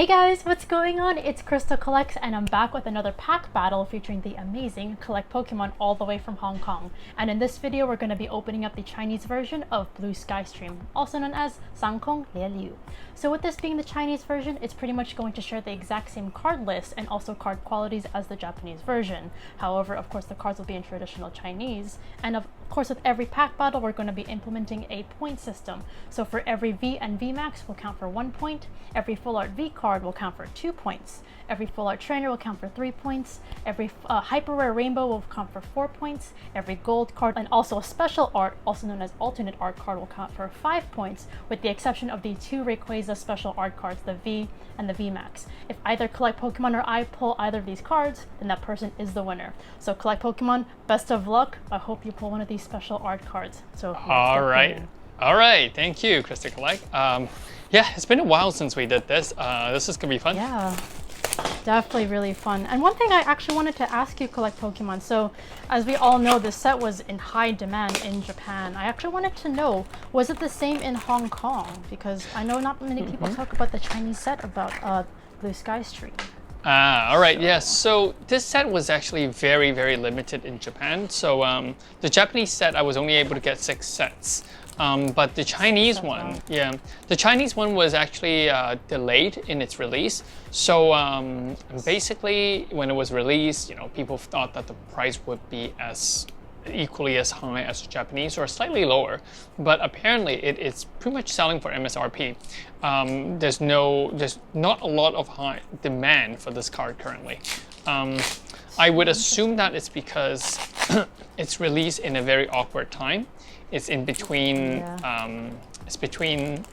Hey guys, what's going on? It's CrystalKollectz and I'm back with another pack battle featuring the amazing Collect Pokemon all the way from Hong Kong. And in this video, we're going to be opening up the Chinese version of Blue Sky Stream, also known as Sangkong Lie Liu. So with this being the Chinese version, it's pretty much going to share the exact same card list and also card qualities as the Japanese version. However, of course, the cards will be in traditional Chinese. And of course, with every pack battle, we're going to be implementing a point system. So for every V and V Max will count for 1 point, every Full Art V card will count for 2 points, every Full Art Trainer will count for 3 points, every Hyper Rare Rainbow will count for 4 points, every Gold card and also a Special Art, also known as Alternate Art card, will count for 5 points, with the exception of the 2 Rayquaza Special Art cards, the V and the V Max. If either Collect Pokemon or I pull either of these cards, then that person is the winner. So Collect Pokemon, best of luck. I hope you pull one of these Special Art cards. So all right, thank you, CrystalKollectz. Yeah, it's been a while since we did this. This is gonna be fun. Yeah, definitely really fun. And one thing I actually wanted to ask you, Collect Pokemon. So as we all know, this set was in high demand in Japan. I actually wanted to know, was it the same in Hong Kong? Because I know not many people talk about the Chinese set about Blue Sky Stream. All right, yes. So this set was actually very, very limited in Japan. So the Japanese set, I was only able to get 6 sets. But the Chinese one, the Chinese one was actually delayed in its release. So basically, when it was released, you know, people thought that the price would be equally as high as the Japanese or slightly lower. But apparently, it's pretty much selling for MSRP. There's not a lot of high demand for this card currently. I would assume that it's because it's released in a very awkward time. It's in between. It's between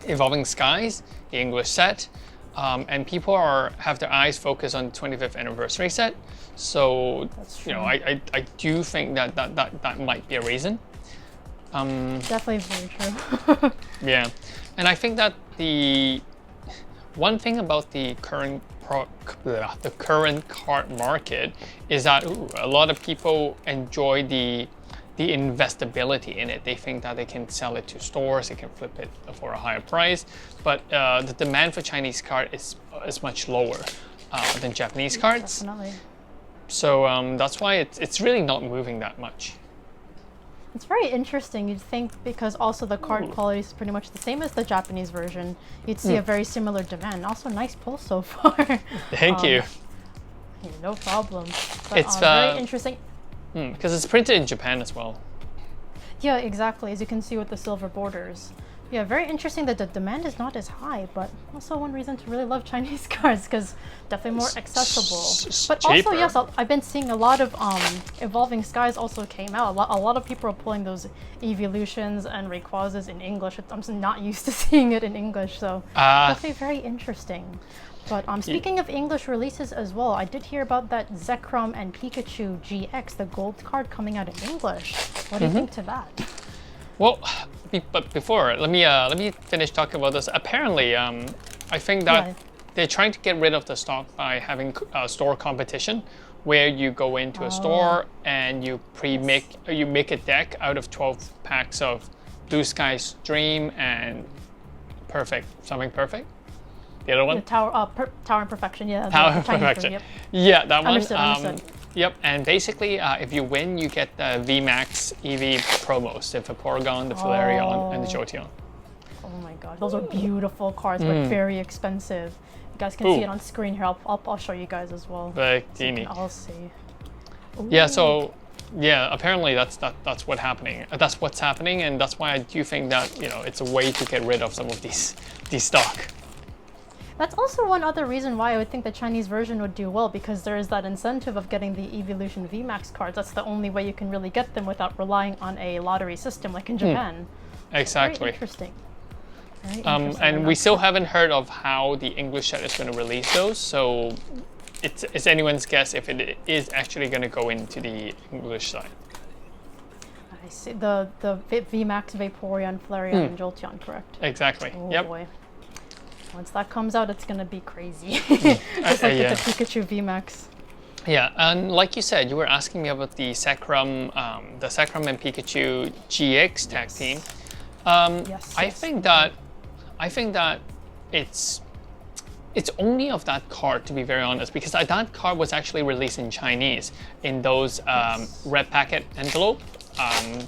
Evolving Skies, the English set, and people have their eyes focused on the 25th anniversary set. So you know, I do think that might be a reason. Definitely very true. Yeah, and I think that the one thing about the current card market is that a lot of people enjoy the investability in it. They think that they can sell it to stores, they can flip it for a higher price, but the demand for Chinese card is much lower than Japanese cards. Definitely. So that's why it's really not moving that much. It's very interesting. You'd think because also the card quality is pretty much the same as the Japanese version, you'd see a very similar demand. Also, nice pull so far. Thank you. Yeah, no problem. But, it's very interesting. Because it's printed in Japan as well. Yeah, exactly. As you can see with the silver borders. Yeah, very interesting that the demand is not as high, but also one reason to really love Chinese cards because definitely more accessible. But cheaper. Also, yes, I've been seeing a lot of Evolving Skies also came out. A lot of people are pulling those Evolutions and Rayquazas in English. I'm just not used to seeing it in English, so definitely very interesting. But speaking of English releases as well, I did hear about that Zekrom and Pikachu GX, the gold card coming out in English. What do you think to that? Well, but before, let me finish talking about this. Apparently, I think that they're trying to get rid of the stock by having store competition, where you go into a store and you make a deck out of 12 packs of Blue Sky Stream and something perfect. The other one? The Tower and Perfection, yeah. Tower and Perfection. Yep. Yeah, that one. Understood. Yep, and basically, if you win, you get the VMAX EV promos, the Vaporeon, the Flareon, and the Jolteon. Oh my god, those are beautiful cards, but very expensive. You guys can see it on screen here. I'll show you guys as well. So you can all see. Ooh. Yeah, so apparently that's what's happening. That's what's happening, and that's why I do think that it's a way to get rid of some of these stock. That's also one other reason why I would think the Chinese version would do well, because there is that incentive of getting the Evolution VMAX cards. That's the only way you can really get them without relying on a lottery system like in Japan. Exactly. Very interesting. And we still haven't heard of how the English set is going to release those, so it's anyone's guess if it is actually going to go into the English side. I see. The VMAX, Vaporeon, Flareon, and Jolteon, correct? Exactly. Oh yep. Boy. Once that comes out, it's gonna be crazy. Just like with the Pikachu VMAX. Yeah, and like you said, you were asking me about the Zekrom and Pikachu GX tag team. I think that it's it's only of that card, to be very honest, because that card was actually released in Chinese in those red packet envelope.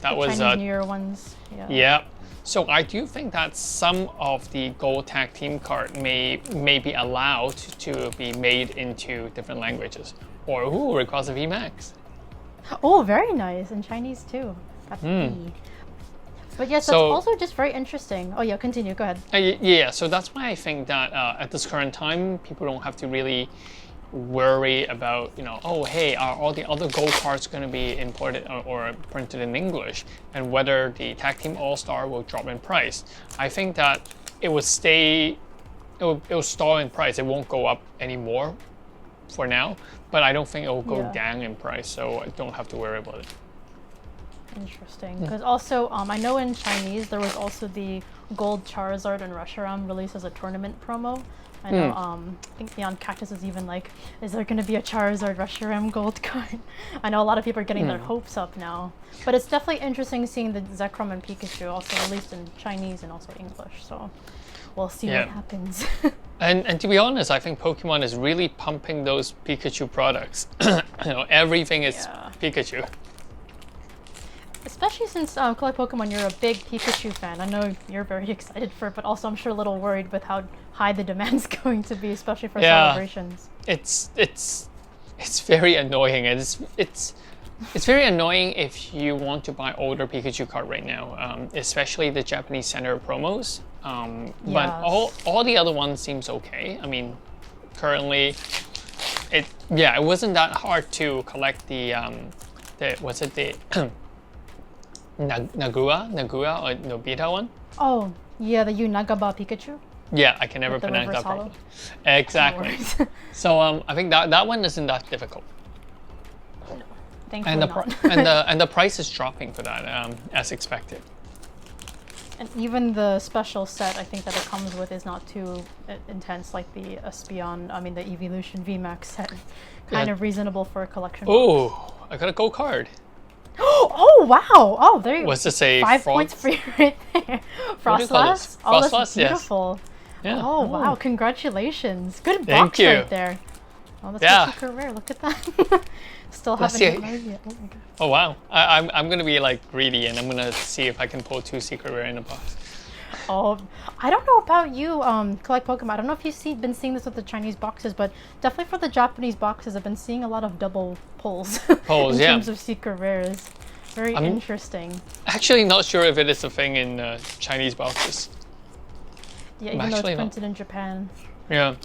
That was Chinese New Year ones. Yeah. Yeah. So I do think that some of the gold tag team card may be allowed to be made into different languages. Or Rayquaza VMAX. Oh, very nice. In Chinese too. That's E. But yes, that's also just very interesting. Oh yeah, continue. Go ahead. Yeah, so that's why I think that at this current time, people don't have to really worry about, oh, hey, are all the other gold cards going to be imported or printed in English, and whether the Tag Team All-Star will drop in price. I think that it will stall in price. It won't go up anymore for now, but I don't think it will go down in price, so I don't have to worry about it. Interesting, because also I know in Chinese there was also the gold Charizard and Reshiram released as a tournament promo. I know I think Neon Cactus is even like, is there going to be a Charizard Reshiram gold card? I know a lot of people are getting their hopes up now, but it's definitely interesting seeing the Zekrom and Pikachu also released in Chinese and also English, so we'll see what happens. And to be honest, I think Pokemon is really pumping those Pikachu products. Everything is Pikachu. Especially since Collect Pokemon, you're a big Pikachu fan. I know you're very excited for it, but also I'm sure a little worried with how high the demand's going to be, especially for celebrations. It's very annoying. It's very annoying if you want to buy older Pikachu card right now, especially the Japanese center promos. But all the other ones seems okay. I mean, currently, it wasn't that hard to collect the Nagua or Nobita one? Oh, yeah, the Unagaba Pikachu? Yeah, I can never pronounce that properly. Exactly. So I think that one isn't that difficult. No, thankfully not. and the price is dropping for that, as expected. And even the special set, I think that it comes with is not too intense, like the the Evolution VMAX set. Kind of reasonable for a collection. Oh, I got a gold card. Oh wow! Oh, there you go. What's to say? 5 points for you right there. Frostlass? Oh, that's beautiful. Yeah. Oh wow! Congratulations. Good box right there. Oh, that's a secret rare. Look at that. Still haven't hit those yet. Oh my god. Oh wow! I'm gonna be like greedy, and I'm gonna see if I can pull 2 secret rare in a box. Oh, I don't know about you, Collect Pokemon. I don't know if you've been seeing this with the Chinese boxes, but definitely for the Japanese boxes, I've been seeing a lot of double pulls. In terms of secret rares. Very interesting. Actually, not sure if it is a thing in Chinese boxes. Yeah, even though it's printed in Japan. Yeah.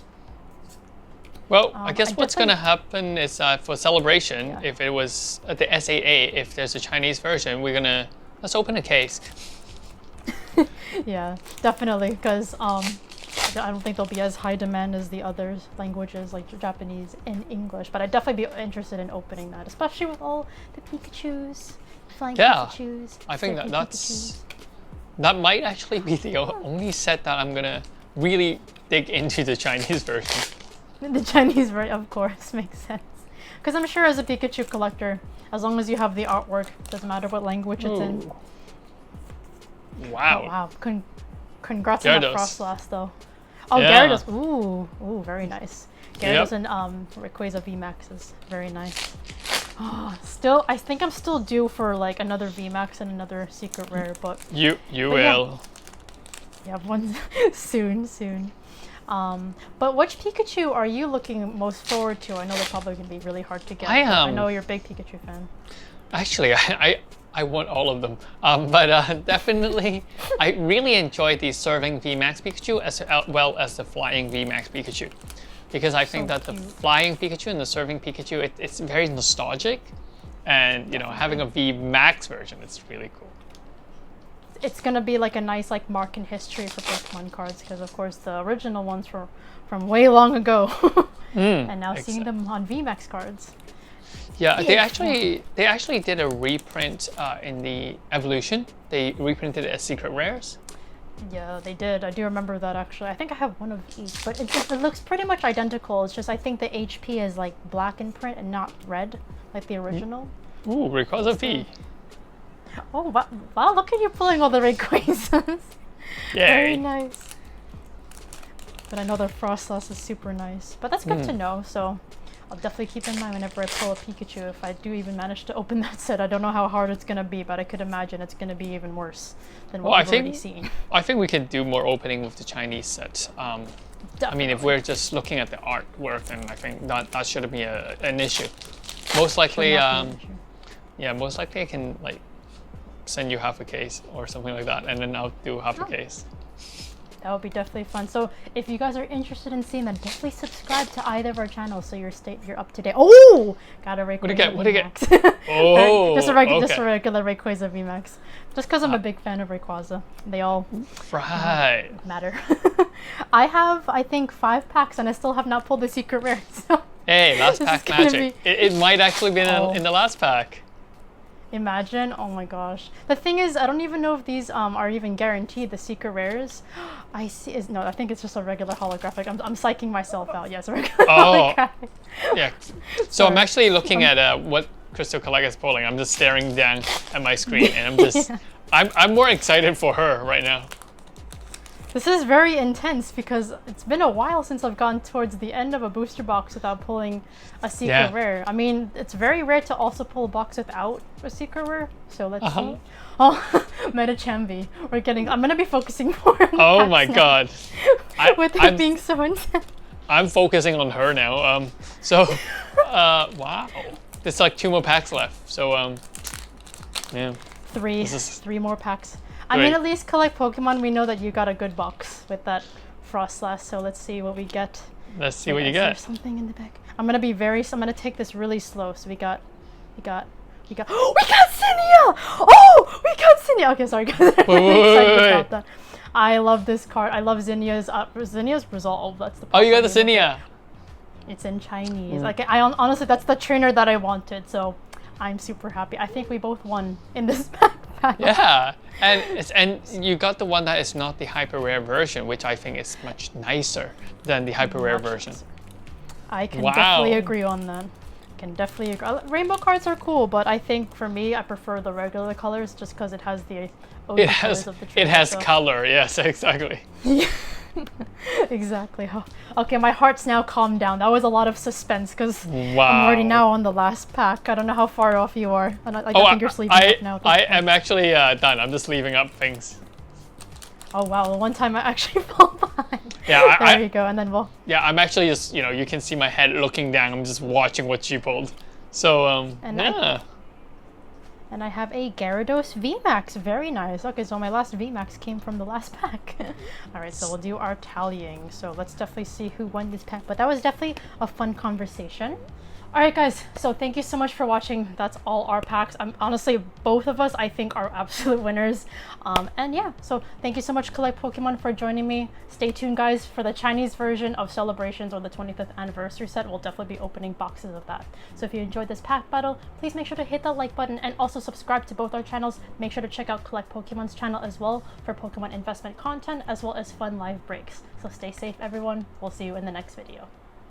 Well, I guess what's going to happen is for Celebration, if it was at the SAA, if there's a Chinese version, let's open a case. Yeah, definitely, because I don't think there'll be as high demand as the other languages like Japanese and English, but I'd definitely be interested in opening that, especially with all the Pikachus, flying Pikachus. I think that might actually be the only set that I'm gonna really dig into the Chinese version. The Chinese version, of course, makes sense. Because I'm sure as a Pikachu collector, as long as you have the artwork, doesn't matter what language it's in. Wow. Oh, wow. Congrats on that Frostlass, though. Oh, Gyarados. Ooh, very nice. Gyarados and Rayquaza VMAX is very nice. Still, I think I'm still due for like another VMAX and another secret rare, but you will. Yeah, one soon. But which Pikachu are you looking most forward to? I know they're probably gonna be really hard to get. I know you're a big Pikachu fan. Actually, I want all of them, but definitely I really enjoy the Serving VMAX Pikachu as well as the Flying VMAX Pikachu, because I think that the Flying Pikachu and the Serving Pikachu, it's very nostalgic, and having a VMAX version, it's really cool. It's gonna be like a nice mark in history for Pokemon cards, because of course the original ones were from way long ago, and now seeing them on VMAX cards. Yeah, they actually did a reprint in the Evolution. They reprinted it as secret rares. Yeah, they did. I do remember that actually. I think I have one of each, but it looks pretty much identical. It's just I think the HP is like black in print and not red like the original. Ooh, Rayquaza V. Oh wow! Look at you pulling all the Rayquazas. Yay. Very nice. But I know the Frostlass is super nice. But that's good to know, so I'll definitely keep in mind whenever I pull a Pikachu. If I do even manage to open that set, I don't know how hard it's gonna be, but I could imagine it's gonna be even worse than what we've already seen. I think we could do more opening with the Chinese set. I mean, if we're just looking at the artwork, then I think that shouldn't be an issue. Most likely, yeah, most likely I can like send you half a case or something like that, and then I'll do half a case. That would be definitely fun. So if you guys are interested in seeing that, definitely subscribe to either of our channels so you're up to date. Oh, got a Rayquaza. What do you get? Oh, just a regular Rayquaza VMAX. Just because I'm a big fan of Rayquaza. They all matter. I have, I think, 5 packs, and I still have not pulled the secret rare. So hey, last pack magic. It might actually be in the last pack. Imagine, oh my gosh. The thing is, I don't even know if these are even guaranteed, the secret rares. I see, no, I think it's just a regular holographic. I'm psyching myself out. Yes, a regular holographic. Yeah. So I'm actually looking at what CrystalKollectz is pulling. I'm just staring down at my screen, and I'm just, I'm more excited for her right now. This is very intense because it's been a while since I've gone towards the end of a booster box without pulling a secret rare. I mean, it's very rare to also pull a box without a secret rare. So let's see. Oh, Metachambi. I'm gonna be focusing more on oh my god. With it being so intense. I'm focusing on her now. Wow. There's like 2 more packs left. So, yeah. 3 more packs. I mean, at least CollectPokemon, we know that you got a good box with that Frostlass, so let's see what we get. Let's see what you get. There's something in the back. I'm gonna take this really slow. So we got oh, we got Zinnia! Oh, we got Zinnia! Okay, sorry guys. Wait. I love this card. I love Zinnia's Resolve. That's the you got the Zinnia. It's in Chinese. Like, honestly, that's the trainer that I wanted, so I'm super happy. I think we both won in this pack. Yeah, and you got the one that is not the hyper rare version, which I think is much nicer than the hyper rare version. I can definitely agree on that. Can definitely agree. Rainbow cards are cool, but I think for me, I prefer the regular colors just because it has the OG colors of the trainer. It has color. Yes, exactly. Exactly. Oh. Okay, my heart's now calmed down. That was a lot of suspense because I'm already now on the last pack. I don't know how far off you are. I think you're sleeping up now. I am actually done. I'm just leaving up things. Oh wow, the one time I actually fall behind. Yeah, there you go, and then we'll... Yeah, I'm actually just, you can see my head looking down. I'm just watching what she pulled. So, yeah. And I have a Gyarados VMAX. Very nice. Okay, so my last VMAX came from the last pack. Alright, so we'll do our tallying. So let's definitely see who won this pack. But that was definitely a fun conversation. Alright guys, so thank you so much for watching. That's all our packs. Honestly, both of us, I think, are absolute winners. And yeah, so thank you so much, CollectPokemon, for joining me. Stay tuned, guys, for the Chinese version of Celebrations or the 25th anniversary set. We'll definitely be opening boxes of that. So if you enjoyed this pack battle, please make sure to hit that like button and also subscribe to both our channels. Make sure to check out CollectPokemon's channel as well for Pokemon investment content as well as fun live breaks. So stay safe, everyone. We'll see you in the next video.